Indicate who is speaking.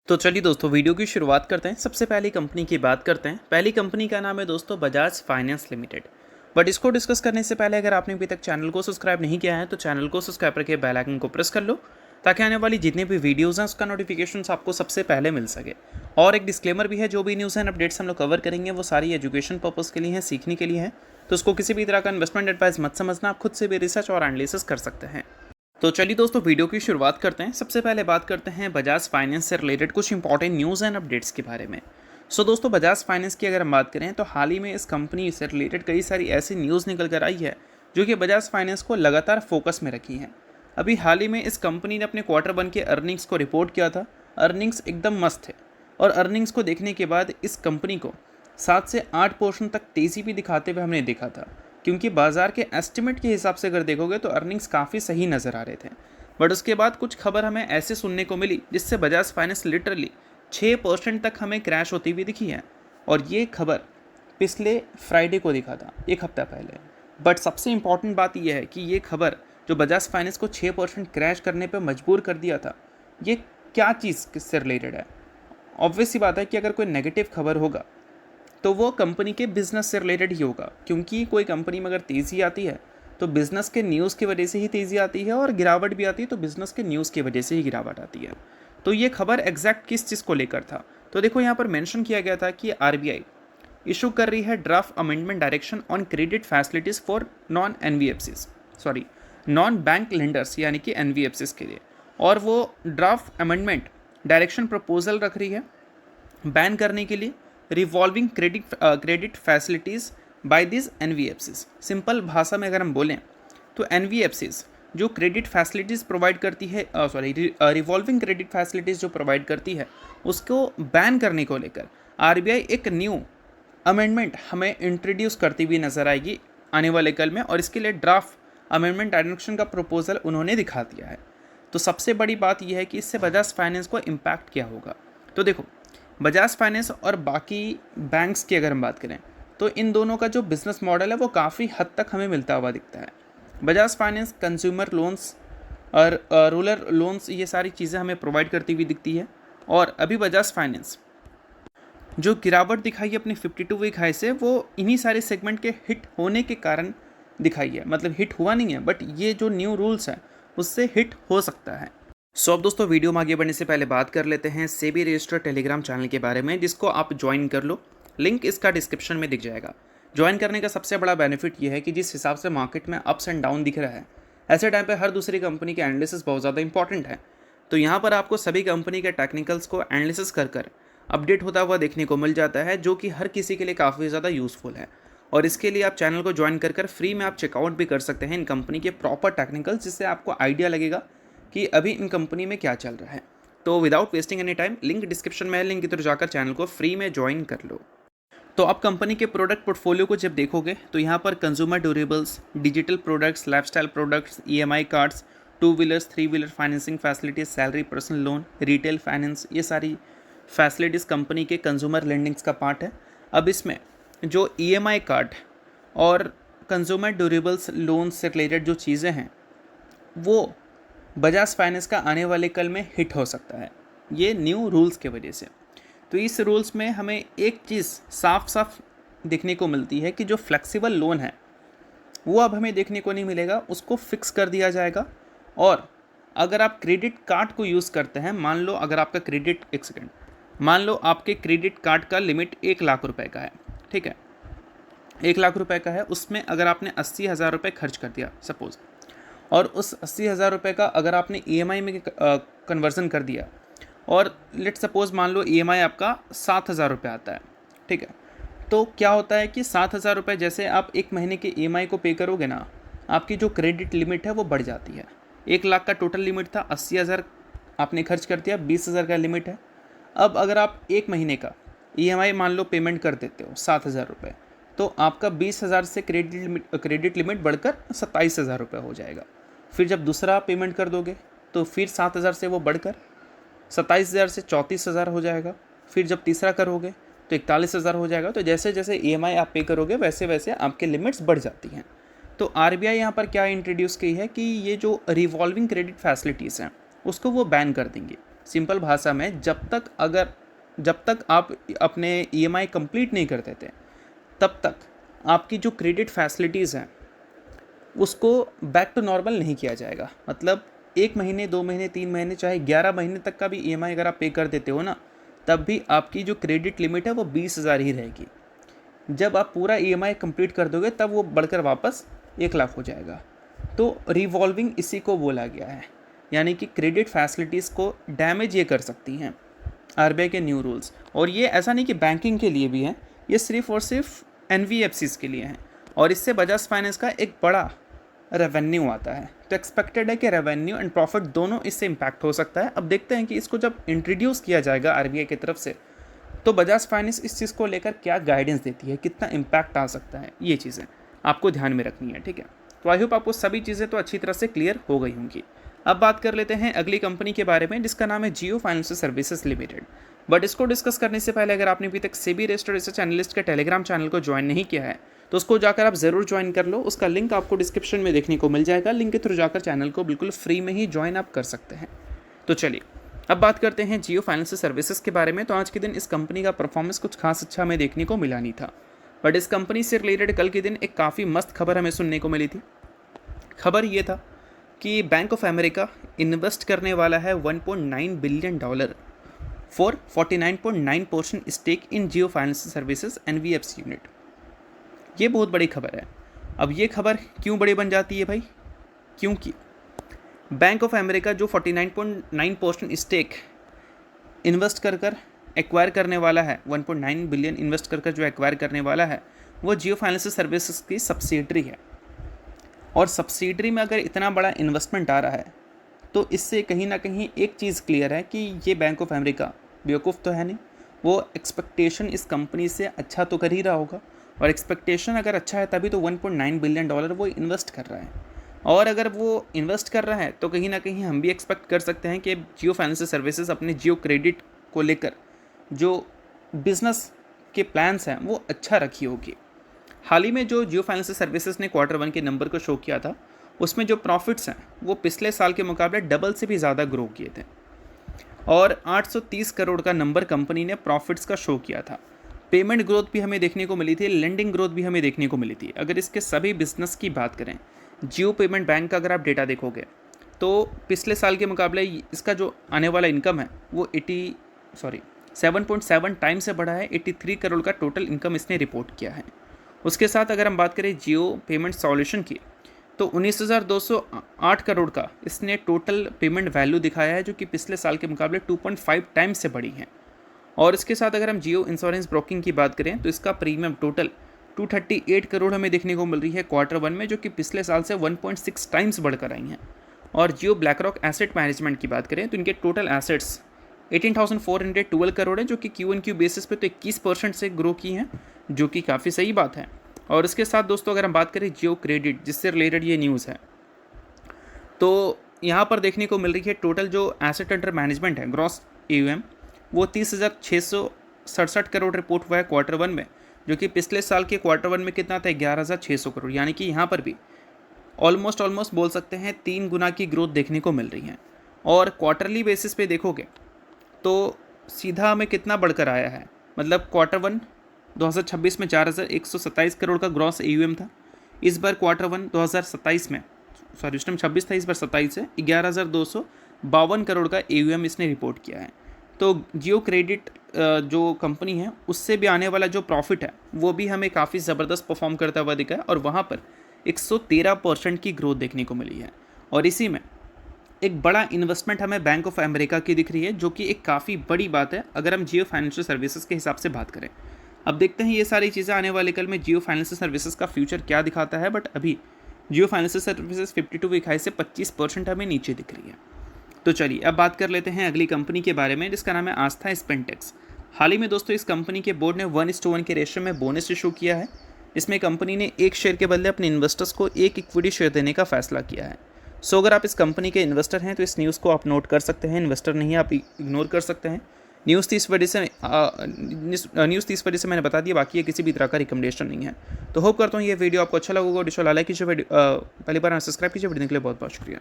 Speaker 1: तो चलिए दोस्तों वीडियो की शुरुआत करते हैं। सबसे पहली कंपनी की बात करते हैं। पहली कंपनी का नाम है दोस्तों बजाज फाइनेंस लिमिटेड। बट इसको डिस्कस करने से पहले अगर आपने अभी तक चैनल को सब्सक्राइब नहीं किया है तो चैनल को सब्सक्राइब करके बेल आइकन को प्रेस कर लो ताकि आने वाली जितनी भी वीडियोज़ हैं उसका नोटिफिकेशन आपको सबसे पहले मिल सके। और एक डिस्क्लेमर भी है, जो भी न्यूज़ एंड अपडेट्स हम लोग कवर करेंगे वो सारी एजुकेशन पर्पज़ के लिए हैं, सीखने के लिए है। तो उसको किसी भी तरह का इन्वेस्टमेंट एडवाइस मत समझना, आप खुद से भी रिसर्च और एनालिसिस कर सकते हैं। तो चलिए दोस्तों वीडियो की शुरुआत करते हैं। सबसे पहले बात करते हैं बजाज फाइनेंस से रिलेटेड कुछ इंपॉर्टेंट न्यूज़ एंड अपडेट्स के बारे में। दोस्तों बजाज फाइनेंस की अगर हम बात करें तो हाल ही में इस कंपनी से रिलेटेड कई सारी ऐसी न्यूज़ निकल कर आई है जो कि बजाज फाइनेंस को लगातार फोकस में रखी हैं। अभी हाल ही में इस कंपनी ने अपने Q1 के अर्निंग्स को रिपोर्ट किया था। अर्निंग्स एकदम मस्त थे और अर्निंग्स को देखने के बाद इस कंपनी को 7 से 8% तक तेज़ी भी दिखाते हुए हमने देखा था, क्योंकि बाजार के एस्टिमेट के हिसाब से अगर देखोगे तो अर्निंग्स काफ़ी सही नज़र आ रहे थे। बट उसके बाद कुछ खबर हमें ऐसे सुनने को मिली जिससे बजाज फाइनेंस लिटरली 6% तक हमें क्रैश होती हुई दिखी है। और ये खबर पिछले फ्राइडे को दिखा था, एक हफ्ता पहले। बट सबसे इम्पॉर्टेंट बात यह है कि ये खबर जो बजाज फाइनेंस को 6% क्रैश करने पर मजबूर कर दिया था, ये क्या चीज़ किससे रिलेटेड है। ऑब्वियस सी बात है कि अगर कोई नेगेटिव खबर होगा तो वो कंपनी के बिजनेस से रिलेटेड ही होगा, क्योंकि कोई कंपनी में अगर तेज़ी आती है तो बिज़नेस के न्यूज़ की वजह से ही तेज़ी आती है, और गिरावट भी आती है तो बिज़नेस के न्यूज़ की वजह से ही गिरावट आती है। तो ये खबर एग्जैक्ट किस चीज़ को लेकर था, तो देखो यहाँ पर मेंशन किया गया था कि आरबीआई इशू कर रही है draft amendment direction on credit facilities for non bank lenders यानी कि एनवीएफसीज के लिए। और वो ड्राफ्ट अमेंडमेंट डायरेक्शन प्रपोजल रख रही है बैन करने के लिए revolving credit facilities by this NBFCs. Simple भाषा में अगर हम बोलें तो एनवीएफसीज जो क्रेडिट फैसिलिटीज़ प्रोवाइड करती है, रिवॉल्विंग क्रेडिट फैसिलिटीज़ जो प्रोवाइड करती है, उसको बैन करने को लेकर आरबीआई एक न्यू अमेंडमेंट हमें इंट्रोड्यूस करती हुई नजर आएगी आने वाले कल में, और इसके लिए ड्राफ्ट अमेंडमेंट डायरेक्शन का प्रपोजल उन्होंने दिखा दिया है। तो सबसे बड़ी बात यह है कि इससे बजाज फाइनेंस को इम्पैक्ट क्या होगा। तो देखो बजाज फाइनेंस और बाकी बैंक्स की अगर हम बात करें तो इन दोनों का जो बिज़नेस मॉडल है वो काफ़ी हद तक हमें मिलता हुआ दिखता है। बजाज फाइनेंस कंज्यूमर लोन्स और रूरल लोन्स ये सारी चीज़ें हमें प्रोवाइड करती हुई दिखती है। और अभी बजाज फाइनेंस जो गिरावट दिखाई है अपनी 52 वीक हाई से, वो इन्हीं सारे सेगमेंट के हिट होने के कारण दिखाई है। मतलब हिट हुआ नहीं है, बट ये जो न्यू रूल्स है उससे हिट हो सकता है। अब दोस्तों वीडियो में आगे बढ़ने से पहले बात कर लेते हैं सेबी रजिस्टर्ड टेलीग्राम चैनल के बारे में, जिसको आप ज्वाइन कर लो। लिंक इसका डिस्क्रिप्शन में दिख जाएगा। ज्वाइन करने का सबसे बड़ा बेनिफिट ये है कि जिस हिसाब से मार्केट में अप्स एंड डाउन दिख रहा है, ऐसे टाइम पे हर दूसरी कंपनी के एनालिसिस बहुत ज़्यादा इंपॉर्टेंट है। तो यहाँ पर आपको सभी कंपनी के टेक्निकल्स को एनालिसिस कर अपडेट होता हुआ देखने को मिल जाता है, जो कि हर किसी के लिए काफ़ी ज़्यादा यूज़फुल है। और इसके लिए आप चैनल को ज्वाइन कर फ्री में आप चेकआउट भी कर सकते हैं इन कंपनी के प्रॉपर टेक्निकल्स, जिससे आपको आइडिया लगेगा कि अभी इन कंपनी में क्या चल रहा है। तो without wasting any time link description में है, लिंक की तरफ जाकर चैनल को फ्री में ज्वाइन कर लो। तो अब कंपनी के प्रोडक्ट पोर्टफोलियो को जब देखोगे तो यहाँ पर consumer durables, digital products, lifestyle products, EMI cards, 2 wheelers 3 wheeler financing facilities, salary, personal loan, retail finance, ये सारी फैसिलिटीज़ कंपनी के कंज्यूमर लेंडिंग्स का पार्ट है। अब इसमें जो ईएमआई कार्ड और कंज्यूमर ड्यूरेबल्स लोन से रिलेटेड जो चीज़ें हैं वो बजाज फाइनेंस का आने वाले कल में हिट हो सकता है, ये न्यू रूल्स के वजह से। तो इस रूल्स में हमें एक चीज़ साफ साफ देखने को मिलती है कि जो फ्लेक्सिबल लोन है वो अब हमें देखने को नहीं मिलेगा, उसको फिक्स कर दिया जाएगा। और अगर आप क्रेडिट कार्ड को यूज़ करते हैं, मान लो अगर आपका मान लो आपके क्रेडिट कार्ड का लिमिट 1 लाख रुपए का है, ठीक है, 1 लाख रुपए का है, उसमें अगर आपने 80,000 रुपये खर्च कर दिया सपोज़, और उस 80,000 रुपये का अगर आपने ईएमआई में कन्वर्जन कर दिया, और लेट सपोज़ मान लो ईएमआई आपका 7,000 रुपये आता है, ठीक है, तो क्या होता है कि 7,000 रुपये जैसे आप एक महीने के ईएमआई को पे करोगे ना, आपकी जो क्रेडिट लिमिट है वो बढ़ जाती है। 1 लाख का टोटल लिमिट था, 80,000 आपने खर्च कर दिया, 20,000 का लिमिट है। अब अगर आप एक महीने का ईएमआई मान लो पेमेंट कर देते हो 7,000 रुपये, तो आपका 20,000 से क्रेडिट लिमिट बढ़कर 27,000 रुपये हो जाएगा। फिर जब दूसरा पेमेंट कर दोगे तो फिर 7,000 से वो बढ़कर 27,000 से 34,000 हो जाएगा। फिर जब तीसरा करोगे तो 41,000 हो जाएगा। तो जैसे जैसे ईएमआई आप पे करोगे वैसे वैसे आपके लिमिट्स बढ़ जाती हैं। तो आरबीआई यहाँ पर क्या इंट्रोड्यूस की है कि ये जो रिवॉल्विंग क्रेडिट फैसिलिटीज़ हैं उसको वो बैन कर देंगे। सिंपल भाषा में, जब तक आप अपने EMI कंप्लीट नहीं करते थे तब तक आपकी जो क्रेडिट फैसिलिटीज़ हैं उसको बैक टू नॉर्मल नहीं किया जाएगा। मतलब 1 महीने, 2 महीने, 3 महीने, चाहे 11 महीने तक का भी EMI अगर आप पे कर देते हो ना, तब भी आपकी जो क्रेडिट लिमिट है वो 20,000 ही रहेगी। जब आप पूरा EMI कंप्लीट कर दोगे तब वो बढ़कर वापस 1 लाख हो जाएगा। तो रिवॉल्विंग इसी को बोला गया है, यानी कि क्रेडिट फैसिलिटीज़ को डैमेज ये कर सकती हैं RBI के न्यू रूल्स। और ये ऐसा नहीं कि बैंकिंग के लिए भी है, ये सिर्फ और सिर्फ NBFCs के लिए हैं। और इससे बजाज फाइनेंस का एक बड़ा रेवेन्यू आता है, तो एक्सपेक्टेड है कि रेवेन्यू एंड प्रॉफिट दोनों इससे इम्पैक्ट हो सकता है। अब देखते हैं कि इसको जब इंट्रोड्यूस किया जाएगा RBI की तरफ से, तो बजाज फाइनेंस इस चीज़ को लेकर क्या गाइडेंस देती है, कितना इम्पैक्ट आ सकता है, ये चीज़ें आपको ध्यान में रखनी है। ठीक है, तो आई होप आपको सभी चीज़ें तो अच्छी तरह से क्लियर हो गई होंगी। अब बात कर लेते हैं अगली कंपनी के बारे में, जिसका नाम है जियो फाइनेंशियल सर्विसेज लिमिटेड। बट इसको डिस्कस करने से पहले अगर आपने अभी तक सेबी रजिस्टर्ड रिसर्च एनालिस्ट के टेलीग्राम चैनल को ज्वाइन नहीं किया है तो उसको जाकर आप ज़रूर ज्वाइन कर लो। उसका लिंक आपको डिस्क्रिप्शन में देखने को मिल जाएगा। लिंक के थ्रू जाकर चैनल को बिल्कुल फ्री में ही ज्वाइन आप कर सकते हैं। तो चलिए अब बात करते हैं जियो फाइनेंशियल सर्विसेज के बारे में। तो आज के दिन इस कंपनी का परफॉर्मेंस कुछ खास अच्छा हमें देखने को मिला नहीं था, बट इस कंपनी से रिलेटेड कल के दिन एक काफ़ी मस्त खबर हमें सुनने को मिली थी। खबर ये था कि बैंक ऑफ अमेरिका इन्वेस्ट करने वाला है $1.9 billion for 49.9% stake in Jio financial services NBFC unit. ये बहुत बड़ी खबर है। अब ये खबर क्यों बड़ी बन जाती है भाई? क्योंकि बैंक ऑफ अमेरिका जो 49.9% स्टेक इन्वेस्ट कर एक्वायर करने वाला है, 1.9 बिलियन इन्वेस्ट कर जो एक्वायर करने वाला है, वो जियो फाइनेंशियल सर्विसेज की सब्सिडरी है। और सब्सिडरी में अगर इतना बड़ा इन्वेस्टमेंट आ रहा है तो इससे कहीं ना कहीं एक चीज़ क्लियर है कि ये बैंक ऑफ अमेरिका बेवकूफ़ तो है नहीं, वो एक्सपेक्टेशन इस कंपनी से अच्छा तो कर ही रहा होगा। और एक्सपेक्टेशन अगर अच्छा है तभी तो $1.9 बिलियन वो इन्वेस्ट कर रहा है। और अगर वो इन्वेस्ट कर रहा है तो कहीं ना कहीं हम भी एक्सपेक्ट कर सकते हैं कि जियो फाइनेंशियल सर्विसेज अपने जियो क्रेडिट को लेकर जो बिज़नेस के प्लान्स हैं वो अच्छा रखी होगी। हाल ही में जो जियो फाइनेंशियल सर्विसेज ने Q1 के नंबर को शो किया था, उसमें जो प्रॉफिट्स हैं वो पिछले साल के मुकाबले डबल से भी ज़्यादा ग्रो किए थे और 830 करोड़ का नंबर कंपनी ने प्रॉफिट्स का शो किया था। पेमेंट ग्रोथ भी हमें देखने को मिली थी, लेंडिंग ग्रोथ भी हमें देखने को मिली थी। अगर इसके सभी बिजनेस की बात करें, जियो पेमेंट बैंक का अगर आप डेटा देखोगे तो पिछले साल के मुकाबले इसका जो आने वाला इनकम है वो 7.7 टाइम से बढ़ा है। 83 करोड़ का टोटल इनकम इसने रिपोर्ट किया है। उसके साथ अगर हम बात करें जियो पेमेंट सॉल्यूशन की, तो 19,208 करोड़ का इसने टोटल पेमेंट वैल्यू दिखाया है, जो कि पिछले साल के मुकाबले 2.5 टाइम से बढ़ी है। और इसके साथ अगर हम जियो इंश्योरेंस ब्रोकिंग की बात करें तो इसका प्रीमियम टोटल 238 करोड़ हमें देखने को मिल रही है Q1 में, जो कि पिछले साल से 1.6 टाइम्स बढ़कर आई हैं। और जियो ब्लैक रॉक एसेट मैनेजमेंट की बात करें तो इनके टोटल एसेट्स 18,412 करोड़ है, जो कि Q1Q बेसिस पे तो 21% से ग्रो की हैं, जो कि काफ़ी सही बात है। और इसके साथ दोस्तों अगर हम बात करें जियो क्रेडिट, जिससे रिलेटेड ये न्यूज़ है, तो यहाँ पर देखने को मिल रही है टोटल जो एसेट अंडर मैनेजमेंट है, ग्रॉस AUM, वो 30,667 करोड़ रिपोर्ट हुआ है Q1 में, जो कि पिछले साल के Q1 में कितना था, 11,600 करोड़। यानी कि यहाँ पर भी ऑलमोस्ट बोल सकते हैं 3 गुना की ग्रोथ देखने को मिल रही है। और क्वार्टरली बेसिस पे देखोगे तो सीधा हमें कितना बढ़कर आया है, मतलब Q1 2026 में 4,127 करोड़ का ग्रॉस AUM था। इस बार Q1 2027 में, सॉरी उस टाइम 26 था, इस बार 27 है, 11,252 करोड़ का AUM इसने रिपोर्ट किया है। तो जियो क्रेडिट जो कंपनी है उससे भी आने वाला जो प्रॉफिट है वो भी हमें काफ़ी ज़बरदस्त परफॉर्म करता हुआ दिखा है, और वहाँ पर 113% की ग्रोथ देखने को मिली है। और इसी में एक बड़ा इन्वेस्टमेंट हमें बैंक ऑफ अमेरिका की दिख रही है, जो कि एक काफ़ी बड़ी बात है अगर हम जियो फाइनेंशियल सर्विसेज के हिसाब से बात करें। अब देखते हैं ये सारी चीज़ें आने वाले कल में जियो फाइनेंशियल सर्विसेज का फ्यूचर क्या दिखाता है। बट अभी जियो फाइनेंशियल सर्विसेज 52 वीक हाई से 25% हमें नीचे दिख रही है। तो चलिए अब बात कर लेते हैं अगली कंपनी के बारे में, जिसका नाम है आस्था स्पेंटेक्स। हाल ही में दोस्तों इस कंपनी के बोर्ड ने 1:1 के रेशियो में बोनस इशू किया है। इसमें कंपनी ने एक शेयर के बदले अपने इन्वेस्टर्स को एक इक्विटी शेयर देने का फैसला किया है। सो अगर आप इस कंपनी के इन्वेस्टर हैं तो इस न्यूज़ को आप नोट कर सकते हैं, इन्वेस्टर नहीं आप इग्नोर कर सकते हैं। न्यूज़ 30 वजह से मैंने बता दिया, बाकी ये किसी भी तरह का रिकमेंडेशन नहीं है। तो होप करता हूँ ये वीडियो आपको अच्छा लगा होगा। लाइक कीजिए, पहली बार सब्सक्राइब कीजिए। वीडियो के लिए बहुत बहुत शुक्रिया।